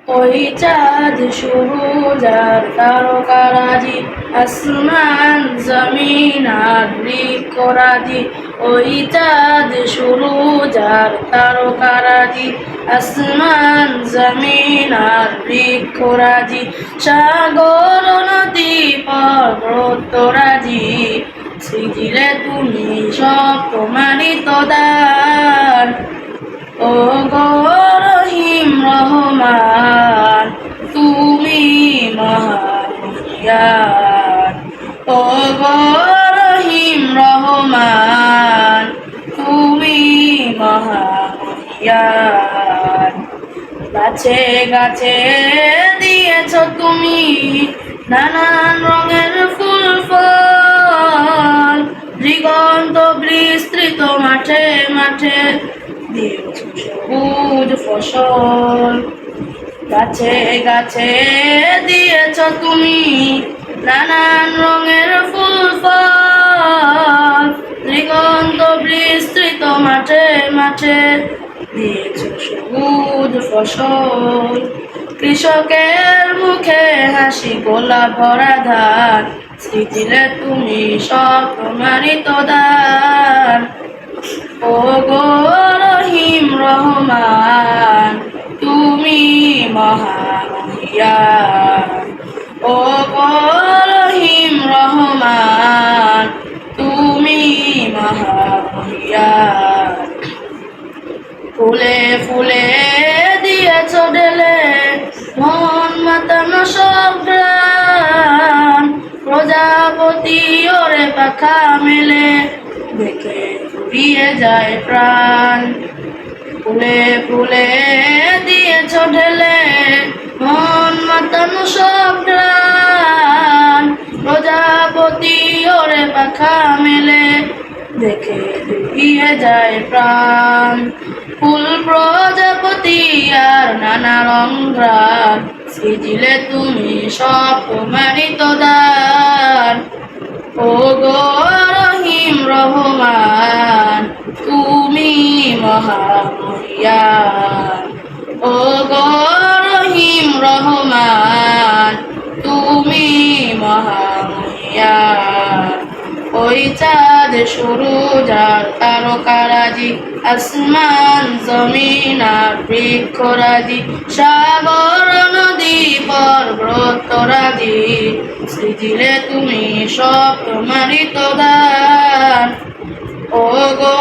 ওই চাঁদ সূরজ আর তারকারাজি, আসমান জমিন আর বৃক্ষরাজি। ওই চাঁদ সূরজ আর তারকারাজি, আসমান জমিন আর বৃক্ষরাজি। সাগর নদী পর্বতরাজি, সৃজিলে তুমি সব তোমারই তো দান। ও গো রহিম রহমান, তুমি মহামহিয়ান। ও গো রহিম রহমান, তুমি মহামহিয়ান। গাছে গাছে দিয়েছ তুমি নানান রঙের ফুল ফল, দিগন্ত বিস্তৃত মাঠে মাঠে দিয়েছ সবুজ ফসল। গাছে গাছে দিয়েছ তুমি নানান রঙের ফুল ফল, দিগন্ত বিস্তৃত মাঠে মাঠে দিয়েছ সবুজ ফসল। কৃষকের মুখে হাসি, গোলা ভরা ধান, সৃজিলে তুমি সব তোমারই তো দান। ও গো রহিম রহমান, তুমি মহামহিয়ান। ও গো রহিম রহমান, তুমি মহামহিয়ান। ফুলে ফুলে দিয়েছ ঢেলে মন মাতানো সব গ্রাম, প্রজাপতি ওরে পাখা মেলে দেখে ফুরিয়ে যায় প্রাণ। ফুলে ফুলে দিয়েছ ঢেলে মন মাতানো সব গ্রাম, প্রজাপতি ওরে পাখা মেলে দেখে ফুরিয়ে যায় প্রাণ। ফুল প্রজাপতি আর নানা রং গ্রাম, সৃজিলে তুমি সব তোমারই তো দান। ও গো রহিম রহমান, তুমি মহামহিয়ান। ও গো রহিম রহমান, তুমি মহামহিয়ান। ওই চাঁদ সূরজ আর তারকারাজি, আসমান জমিন আর বৃক্ষরাজি। সাগর নদী পর্বতরাজি, সৃজিলে তুমি সব তোমারই তো দান। ও গো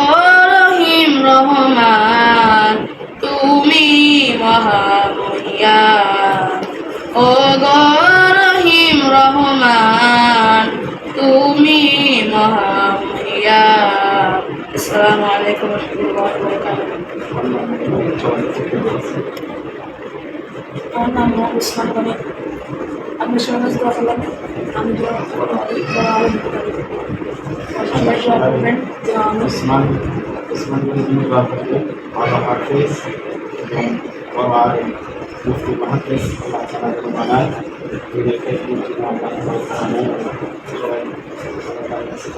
রহিম রহমান, তুমি মহামহিয়ান। ও গো রহিম রহমান, তুমি মহামহিয়ান। আসসালামু আলাইকুম ওয়া রাহমাতুল্লাহি ওয়া বারাকাতুহু। আমার নাম মোহাম্মদ উসমান গনি। আপনি সহজ দোয়া করবেন, আমি দোয়া সবাই দোয়া করবেন যে আমি উসমান গনি যিনি দোয়া করবেন, বাবা হাফেজ এবং বাবা মুফতি মাহফিজ, আল্লাহ তাআলা যেন বানায় এদেরকে আল্লাহ তাআলা সবাই কাছে